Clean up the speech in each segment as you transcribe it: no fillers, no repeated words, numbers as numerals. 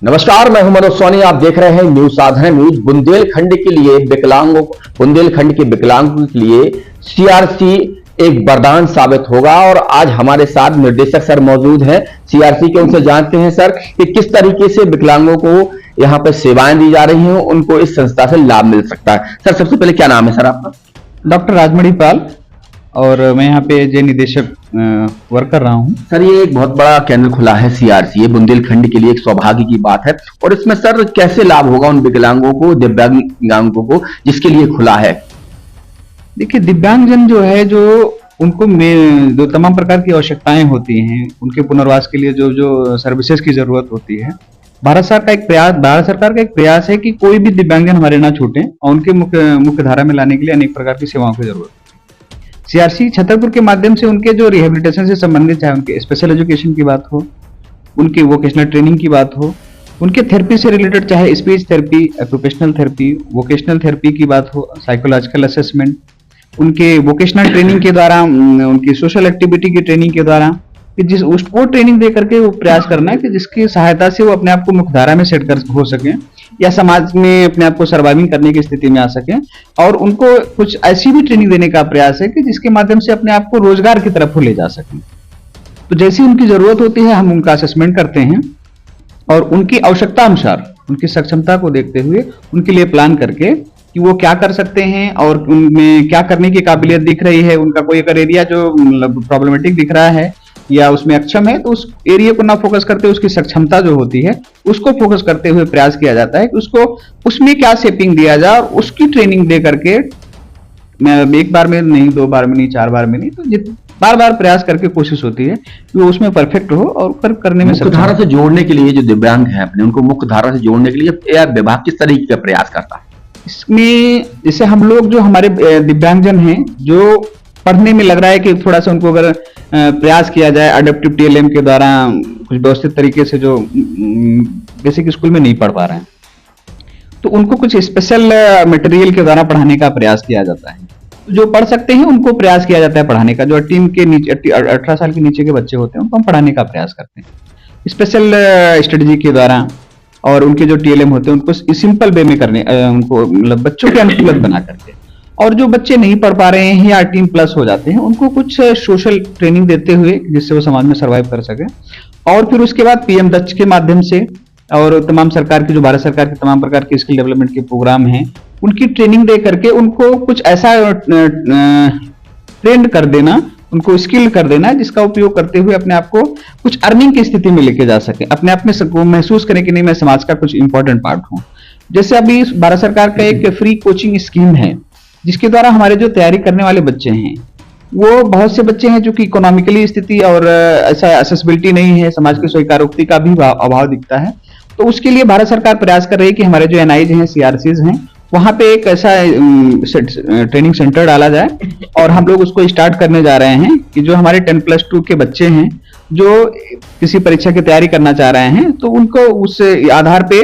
नमस्कार, मैं हूं मनोज सोनी। आप देख रहे हैं न्यूज साधन न्यूज। बुंदेलखंड के विकलांगों के लिए सीआरसी एक वरदान साबित होगा और आज हमारे साथ निर्देशक सर मौजूद हैं सीआरसी के। उनसे जानते हैं सर कि किस तरीके से विकलांगों को यहाँ पे सेवाएं दी जा रही हैं, उनको इस संस्था से लाभ मिल सकता है। सर, सबसे पहले क्या नाम है सर आपका? डॉक्टर राजमणि पाल, और मैं यहाँ पे जे निदेशक वर्क कर रहा हूँ। सर, ये एक बहुत बड़ा केंद्र खुला है सीआरसी, ये बुंदेलखंड के लिए एक सौभाग्य की बात है। और इसमें सर कैसे लाभ होगा उन विकलांगों को, दिव्यांगों को जिसके लिए खुला है? देखिए, दिव्यांगजन जो है, जो उनको जो तमाम प्रकार की आवश्यकताएं होती हैं, उनके पुनर्वास के लिए जो सर्विसेज की जरूरत होती है, भारत सरकार का एक प्रयास है कि कोई भी दिव्यांगजन हमारे ना छूटे और उनके मुख्य धारा में लाने के लिए अनेक प्रकार की सेवाओं की जरूरत है। सीआरसी छतरपुर के माध्यम से उनके जो रिहेबिलिटेशन से संबंधित, चाहे उनके स्पेशल एजुकेशन की बात हो, उनकी वोकेशनल ट्रेनिंग की बात हो, उनके थेरेपी से रिलेटेड, चाहे speech therapy, occupational therapy, vocational therapy की बात हो, साइकोलॉजिकल असेसमेंट, उनके वोकेशनल ट्रेनिंग के द्वारा, उनकी सोशल एक्टिविटी की ट्रेनिंग के द्वारा, कि वो ट्रेनिंग दे करके वो प्रयास करना है कि जिसकी सहायता से वो अपने आप को मुख्यधारा में सेट कर हो सके या समाज में अपने आप को सर्वाइविंग करने की स्थिति में आ सके। और उनको कुछ ऐसी भी ट्रेनिंग देने का प्रयास है कि जिसके माध्यम से अपने आप को रोजगार की तरफ ले जा सके। तो जैसी उनकी जरूरत होती है, हम उनका असेसमेंट करते हैं और उनकी आवश्यकता अनुसार, उनकी सक्षमता को देखते हुए उनके लिए प्लान करके कि वो क्या कर सकते हैं और उनमें क्या करने की काबिलियत दिख रही है। उनका कोई अगर एरिया जो प्रॉब्लमेटिक दिख रहा है या उसमें अक्षम है, तो उस एरिया को ना फोकस करते, उसकी सक्षमता जो होती है उसको फोकस करते हुए प्रयास किया जाता है कि उसको उसमें क्या शेपिंग दिया जाए और उसकी ट्रेनिंग दे करके, एक बार में नहीं, 2 बार में नहीं, 4 बार में नहीं, तो बार बार प्रयास करके कोशिश होती है कि वो उसमें परफेक्ट हो और करने में मुख्य धारा से जोड़ने के लिए जो दिव्यांग है अपने, उनको मुख्य धारा से जोड़ने के लिए विभाग किस तरीके का प्रयास करता है? इसमें जैसे हम लोग जो हमारे दिव्यांगजन हैं, जो पढ़ने में लग रहा है कि थोड़ा सा उनको अगर प्रयास किया जाए अडेप्टिव टीएलएम के द्वारा कुछ व्यवस्थित तरीके से, जो बेसिक स्कूल में नहीं पढ़ पा रहे हैं, तो उनको कुछ स्पेशल मटेरियल के द्वारा पढ़ाने का प्रयास किया जाता है। जो पढ़ सकते हैं उनको प्रयास किया जाता है पढ़ाने का। जो टीम के नीचे 18 साल के नीचे के बच्चे होते हैं उनको हम पढ़ाने का प्रयास करते हैं स्पेशल स्ट्रेटजी के द्वारा। और उनके जो टीएलएम होते हैं उनको सिंपल वे में करने, उनको मतलब बच्चों के अनुकूलित बना करके। और जो बच्चे नहीं पढ़ पा रहे हैं या 18+ हो जाते हैं, उनको कुछ सोशल ट्रेनिंग देते हुए जिससे वो समाज में सर्वाइव कर सके। और फिर उसके बाद पीएम दक्ष के माध्यम से और तमाम सरकार की, जो भारत सरकार के तमाम प्रकार के स्किल डेवलपमेंट के प्रोग्राम हैं, उनकी ट्रेनिंग दे करके उनको कुछ ऐसा ट्रेंड कर देना, उनको स्किल कर देना जिसका उपयोग करते हुए अपने आप को कुछ अर्निंग की स्थिति में लेके जा सके, अपने आप में महसूस करें कि नहीं, मैं समाज का कुछ इंपॉर्टेंट पार्ट हूं। जैसे अभी भारत सरकार का एक फ्री कोचिंग स्कीम है, जिसके द्वारा हमारे जो तैयारी करने वाले बच्चे हैं, वो बहुत से बच्चे हैं जो कि इकोनॉमिकली स्थिति और ऐसा एक्सेसिबिलिटी नहीं है, समाज की स्वीकारोक्ति का भी अभाव दिखता है। तो उसके लिए भारत सरकार प्रयास कर रही है कि हमारे जो एनआईज हैं, सीआरसीज हैं, वहां पे एक ऐसा ट्रेनिंग सेंटर डाला जाए। और हम लोग उसको स्टार्ट करने जा रहे हैं कि जो हमारे 10+2 के बच्चे हैं जो किसी परीक्षा की तैयारी करना चाह रहे हैं, तो उनको उस आधार पे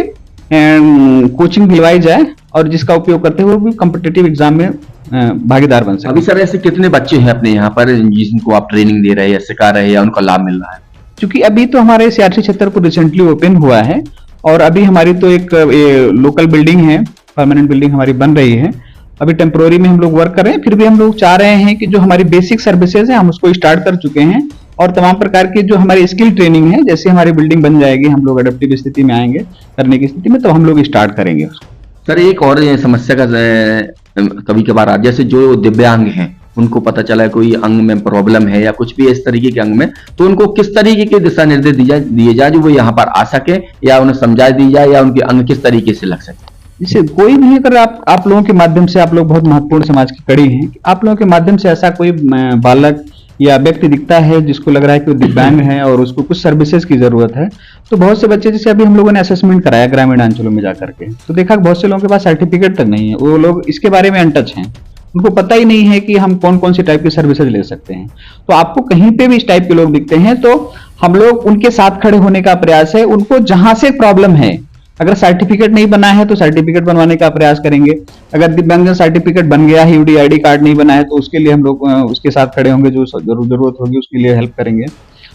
कोचिंग दिलवाई जाए और जिसका उपयोग करते हुए भी कॉम्पिटिटिव एग्जाम में भागीदार बन सके। अभी सर ऐसे कितने बच्चे हैं अपने यहाँ पर जिनको आप ट्रेनिंग दे रहे हैं या सिखा रहे हैं या उनका लाभ मिल रहा है? क्योंकि अभी तो हमारे सीआरसी छतरपुर रिसेंटली ओपन हुआ है और अभी हमारी तो एक लोकल बिल्डिंग है, परमानेंट बिल्डिंग हमारी बन रही है। अभी टेम्पोररी में हम लोग वर्क कर रहे हैं, फिर भी हम लोग चाह रहे हैं कि जो हमारी बेसिक सर्विसेज है हम उसको स्टार्ट कर चुके हैं और तमाम प्रकार की जो हमारी स्किल ट्रेनिंग है, जैसे हमारी बिल्डिंग बन जाएगी, हम लोग अडेप्टिव स्थिति में आएंगे करने की स्थिति में, तो हम लोग स्टार्ट करेंगे उसको। सर, एक और समस्या का कभी कभार जैसे जो दिव्यांग हैं उनको पता चला है कोई अंग में प्रॉब्लम है या कुछ भी इस तरीके के अंग में, तो उनको किस तरीके के दिशा निर्देश दिए जाए जो वो यहाँ पर आ सके या उन्हें समझा दी जाए या उनके अंग किस तरीके से लग सके? जैसे कोई भी, अगर आप लोगों के माध्यम से, आप लोग बहुत महत्वपूर्ण समाज की कड़ी हैं, आप लोगों के माध्यम से ऐसा कोई बालक या व्यक्ति दिखता है जिसको लग रहा है कि वो दिव्यांग है और उसको कुछ सर्विसेज की जरूरत है, तो बहुत से बच्चे, जैसे अभी हम लोगों ने असेसमेंट कराया ग्रामीण अंचलों में जाकर के, तो देखा बहुत से लोगों के पास सर्टिफिकेट तक नहीं है, वो लोग इसके बारे में अनटच हैं, उनको पता ही नहीं है कि हम कौन कौन सी टाइप की सर्विसेज ले सकते हैं। तो आपको कहीं पे भी इस टाइप के लोग दिखते हैं तो हम लोग उनके साथ खड़े होने का प्रयास है। उनको जहां से प्रॉब्लम है, अगर सर्टिफिकेट नहीं बना है तो सर्टिफिकेट बनवाने का प्रयास करेंगे। अगर दिव्यांगजन सर्टिफिकेट बन गया है, यूडीआईडी कार्ड नहीं बना है, तो उसके लिए हम लोग उसके साथ खड़े होंगे, जो जरूरत होगी उसके लिए हेल्प करेंगे।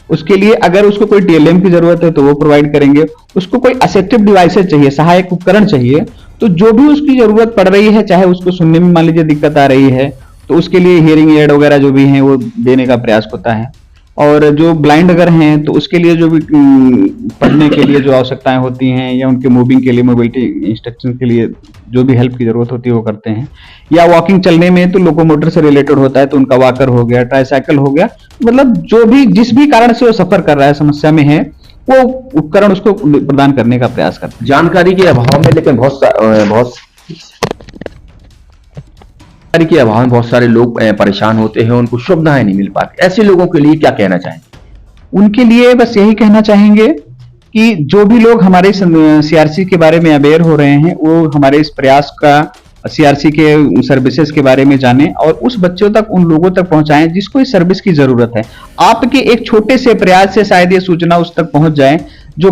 उसके लिए अगर उसको कोई टीएलएम की जरूरत है तो वो प्रोवाइड करेंगे। उसको कोई असिस्टिव डिवाइसेज चाहिए, सहायक उपकरण चाहिए, तो जो भी उसकी जरूरत पड़ रही है, चाहे उसको सुनने में मान लीजिए दिक्कत आ रही है तो उसके लिए हियरिंग एड वगैरह जो भी हैं वो देने का प्रयास होता है। और जो ब्लाइंड अगर हैं तो उसके लिए जो भी पढ़ने के लिए जो आवश्यकताएं होती हैं या उनके मूविंग के लिए, मोबिलिटी इंस्ट्रक्शन के लिए जो भी हेल्प की जरूरत होती है वो करते हैं। या वॉकिंग चलने में तो लोकोमोटर से रिलेटेड होता है तो उनका वॉकर हो गया, ट्राईसाइकिल हो गया, मतलब जो भी जिस भी कारण से वो सफर कर रहा है, समस्या में है, वो उपकरण उसको प्रदान करने का प्रयास करते हैं। जानकारी के अभाव में लेकिन बहुत सारे लोग परेशान होते हैं, उनको सुविधाएं नहीं मिल पाती। ऐसे लोगों के लिए क्या कहना चाहें? उनके लिए बस यही कहना चाहेंगे कि जो भी लोग हमारे सीआरसी के बारे में अवेयर हो रहे हैं वो हमारे इस प्रयास का, सीआरसी के सर्विसेज के बारे में जानें और उस बच्चों तक, उन लोगों तक पहुंचाएं जिसको इस सर्विस की जरूरत है। आपके एक छोटे से प्रयास से शायद ये सूचना उस तक पहुंच जाए जो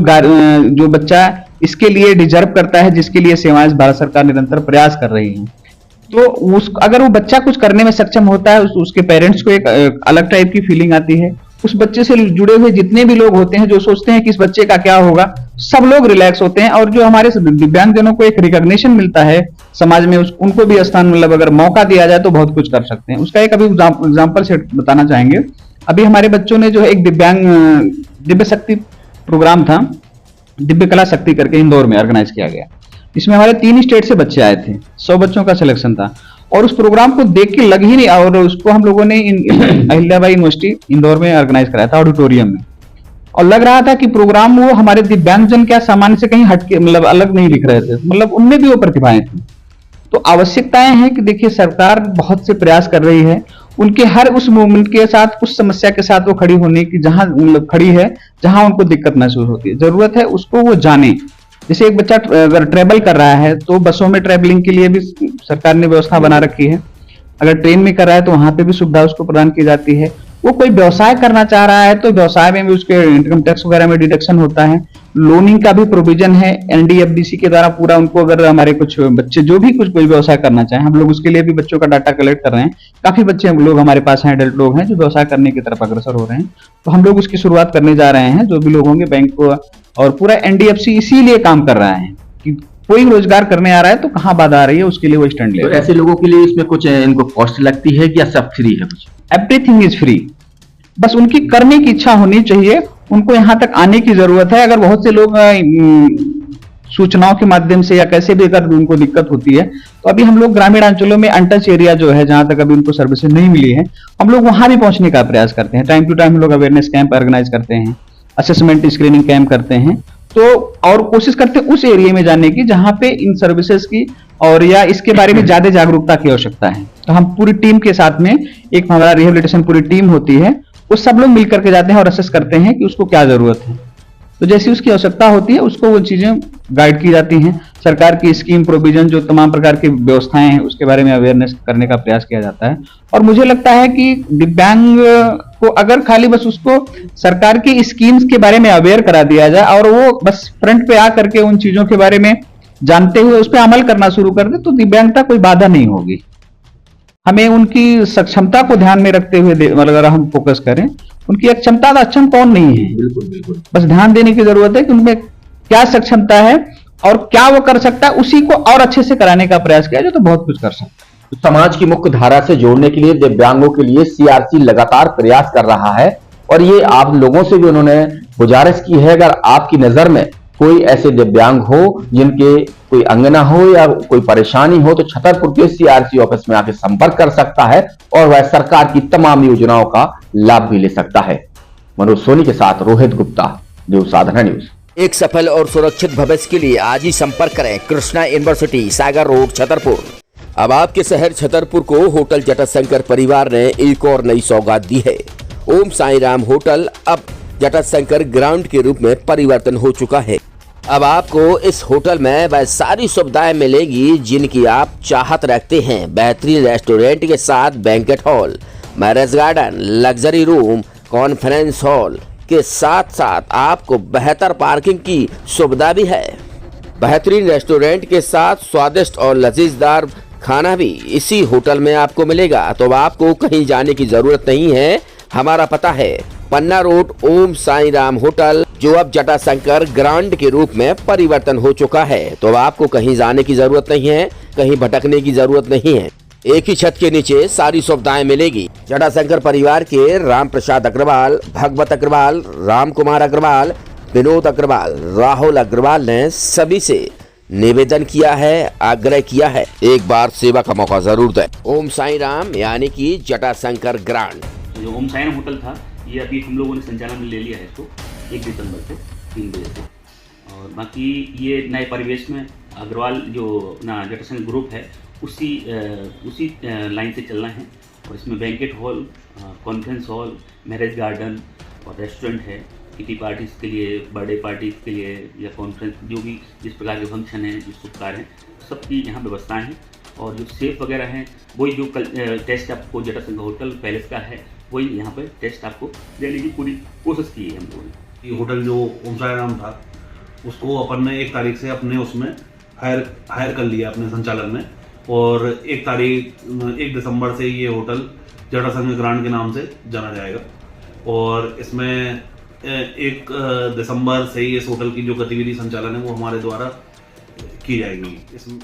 बच्चा इसके लिए डिजर्व करता है, जिसके लिए सेवाएं भारत सरकार निरंतर प्रयास कर रही है। तो अगर वो बच्चा कुछ करने में सक्षम होता है, उसके पेरेंट्स को एक अलग टाइप की फीलिंग आती है। उस बच्चे से जुड़े हुए जितने भी लोग होते हैं जो सोचते हैं कि इस बच्चे का क्या होगा, सब लोग रिलैक्स होते हैं। और जो हमारे दिव्यांगजनों को एक रिकॉग्निशन मिलता है समाज में, उनको भी स्थान, मतलब अगर मौका दिया जाए तो बहुत कुछ कर सकते हैं। उसका एक अभी एग्जाम्पल से बताना चाहेंगे। अभी हमारे बच्चों ने जो है एक दिव्य शक्ति प्रोग्राम था, दिव्य कला शक्ति करके इंदौर में ऑर्गेनाइज किया गया। इसमें हमारे 3 स्टेट से बच्चे आए थे, 100 बच्चों का सिलेक्शन था। और उस प्रोग्राम को देख के लग ही नहीं, और उसको हम लोगों ने अहिल्याबाई यूनिवर्सिटी इंदौर में ऑर्गेनाइज कराया था, ऑडिटोरियम में। और लग रहा था कि प्रोग्राम वो हमारे दिव्यांगजन क्या सामान्य से कहीं हटके, मतलब अलग नहीं दिख रहे थे, मतलब उनमें भी वो प्रतिभाएं थी। तो आवश्यकताएं हैं कि देखिए सरकार बहुत से प्रयास कर रही है, उनके हर उस मूवमेंट के साथ, उस समस्या के साथ वो खड़ी होने की, जहां मतलब खड़ी है, जहां उनको दिक्कत महसूस होती है, जरूरत है उसको वो जाने। जैसे एक बच्चा अगर ट्रेवल कर रहा है तो बसों में ट्रेवलिंग के लिए भी सरकार ने व्यवस्था बना रखी है। अगर ट्रेन में कर रहा है तो वहां पे भी सुविधा उसको प्रदान की जाती है। वो कोई व्यवसाय करना चाह रहा है तो व्यवसाय में भी उसके इनकम टैक्स वगैरह में डिडक्शन होता है। लोनिंग का भी प्रोविजन है एनडीएफडीसी के द्वारा पूरा। उनको अगर हमारे कुछ बच्चे जो भी कुछ कोई व्यवसाय करना चाहे, हम लोग उसके लिए भी बच्चों का डाटा कलेक्ट कर रहे हैं। काफी बच्चे लोग हमारे पास हैं, एडल्ट लोग हैं जो व्यवसाय करने की तरफ अग्रसर हो रहे हैं, तो हम लोग उसकी शुरुआत करने जा रहे हैं। जो भी लोग होंगे बैंक को, और पूरा एनडीएफसी इसीलिए काम कर रहा है कि कोई रोजगार करने आ रहा है तो कहाँ बाधा आ रही है, उसके लिए वो स्टैंड ले। तो ऐसे लोगों के लिए इसमें कुछ इनको कॉस्ट लगती है या सब फ्री है? कुछ एवरीथिंग इज फ्री, बस उनकी करने की इच्छा होनी चाहिए, उनको यहाँ तक आने की जरूरत है। अगर बहुत से लोग सूचनाओं के माध्यम से या कैसे भी अगर उनको दिक्कत होती है, तो अभी हम लोग ग्रामीण अंचलों में अनटच एरिया जो है, जहां तक अभी उनको सर्विसेज नहीं मिली है, हम लोग वहां भी पहुंचने का प्रयास करते हैं। टाइम टू टाइम हम लोग अवेयरनेस कैंप ऑर्गेनाइज करते हैं, असेसमेंट स्क्रीनिंग कैंप करते हैं, तो और कोशिश करते हैं उस एरिया में जाने की जहां पे इन सर्विसेज की और या इसके बारे में ज्यादा जागरूकता की आवश्यकता है। तो हम पूरी टीम के साथ में, एक हमारा रिहेबिलिटेशन पूरी टीम होती है, वो सब लोग मिलकर के जाते हैं और असेस करते हैं कि उसको क्या जरूरत है। तो जैसी उसकी आवश्यकता होती है उसको वो चीजें गाइड की जाती हैं। सरकार की स्कीम प्रोविजन, जो तमाम प्रकार की व्यवस्थाएं हैं, उसके बारे में अवेयरनेस करने का प्रयास किया जाता है। और मुझे लगता है कि दिव्यांग को अगर खाली बस उसको सरकार की स्कीम्स के बारे में अवेयर करा दिया जाए और वो बस फ्रंट पे आ करके उन चीजों के बारे में जानते हुए उस पर अमल करना शुरू कर दे, तो दिव्यांगता कोई बाधा नहीं होगी। हमें उनकी सक्षमता को ध्यान में रखते हुए अगर हम फोकस करें, उनकी क्षमता, अक्षम कौन नहीं है, बिल्कुल बिल्कुल, बस ध्यान देने की जरूरत है कि उनमें क्या सक्षमता है और क्या वो कर सकता है, उसी को और अच्छे से कराने का प्रयास किया जाए तो बहुत कुछ कर सकता है। तो समाज की मुख्य धारा से जोड़ने के लिए दिव्यांगों के लिए सीआरसी लगातार प्रयास कर रहा है। और ये आप लोगों से भी उन्होंने गुजारिश की है, अगर आपकी नजर में कोई ऐसे दिव्यांग हो जिनके कोई अंगना हो या कोई परेशानी हो, तो छतरपुर के सीआरसी ऑफिस में आके संपर्क कर सकता है और वह सरकार की तमाम योजनाओं का लाभ भी ले सकता है। मनोज सोनी के साथ रोहित गुप्ता, न्यूज साधना न्यूज। एक सफल और सुरक्षित भविष्य के लिए आज ही संपर्क करें कृष्णा यूनिवर्सिटी, सागर रोड, छतरपुर। अब आपके शहर छतरपुर को होटल जटाशंकर परिवार ने एक और नई सौगात दी है। ओम साई राम होटल अब जटाशंकर ग्राउंड के रूप में परिवर्तन हो चुका है। अब आपको इस होटल में वह सारी सुविधाएं मिलेगी जिनकी आप चाहत रखते हैं। बेहतरीन रेस्टोरेंट के साथ banquet hall, marriage garden, luxury room, conference hall के साथ साथ आपको बेहतर पार्किंग की सुविधा भी है। बेहतरीन रेस्टोरेंट के साथ स्वादिष्ट और लजीजदार खाना भी इसी होटल में आपको मिलेगा। तो आपको कहीं जाने की जरूरत नहीं है। हमारा पता है पन्ना रोड ओम साईं राम होटल, जो अब जटाशंकर ग्रांड के रूप में परिवर्तन हो चुका है। तो अब आपको कहीं जाने की जरूरत नहीं है, कहीं भटकने की जरूरत नहीं है, एक ही छत के नीचे सारी सुविधाएं मिलेगी। जटाशंकर परिवार के राम प्रसाद अग्रवाल, भगवत अग्रवाल, राम कुमार अग्रवाल, विनोद अग्रवाल, राहुल अग्रवाल ने सभी से निवेदन किया है, आग्रह किया है, एक बार सेवा का मौका जरूर दें। ओम साईं राम यानी कि जटाशंकर ग्रांड। जो ओम साईं राम होटल था, ये अभी हम लोगों ने संचालन में ले लिया है इसको 1 दिसंबर से 3 बजे से। और बाकी ये नए परिवेश में अग्रवाल जो अपना जटाशंकर ग्रुप है उसी लाइन से चलना है। और इसमें banquet hall, conference hall, marriage garden और रेस्टोरेंट है। किटी पार्टीज़ के लिए, बर्थडे पार्टीज़ के लिए या कॉन्फ्रेंस, जो भी जिस प्रकार के फंक्शन हैं, जो शुभ कार्य हैं, सबकी यहाँ व्यवस्थाएँ हैं। और जो सेफ वगैरह हैं, वही जो टेस्ट आपको जटाशंकर होटल पैलेस का है, वही यहाँ पर टेस्ट आपको देने की पूरी कोशिश की है हम लोगों ने। ये होटल जो ओम साईं राम था, उसको अपन ने 1 तारीख से अपने उसमें हायर कर लिया अपने संचालन में। और 1 दिसंबर से ये होटल जटाशंकर ग्रांड के नाम से जाना जाएगा। और इसमें 1 दिसंबर से ही इस होटल की जो गतिविधि संचालन है वो हमारे द्वारा की जाएगी। इसमें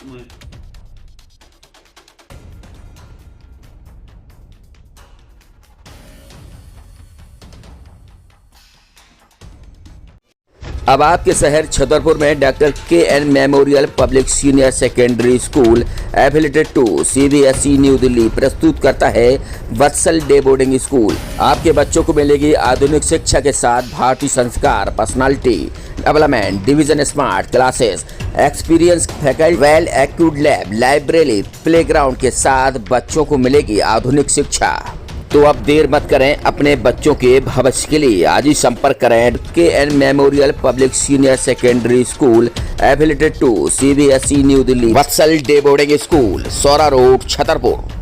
अब आपके शहर छतरपुर में doctor K N. Memorial public senior secondary school affiliated to CBSE new Delhi प्रस्तुत करता है वत्सल डे बोर्डिंग स्कूल। आपके बच्चों को मिलेगी आधुनिक शिक्षा के साथ भारतीय संस्कार, personality development, division smart classes, experience faculty, well accrued lab, library, playground के साथ बच्चों को मिलेगी आधुनिक शिक्षा। तो अब देर मत करें, अपने बच्चों के भविष्य के लिए आज ही संपर्क करें K N. Memorial public senior secondary school affiliated to CBSE new Delhi, Vatsal day boarding school, Saura road, Chhatarpur.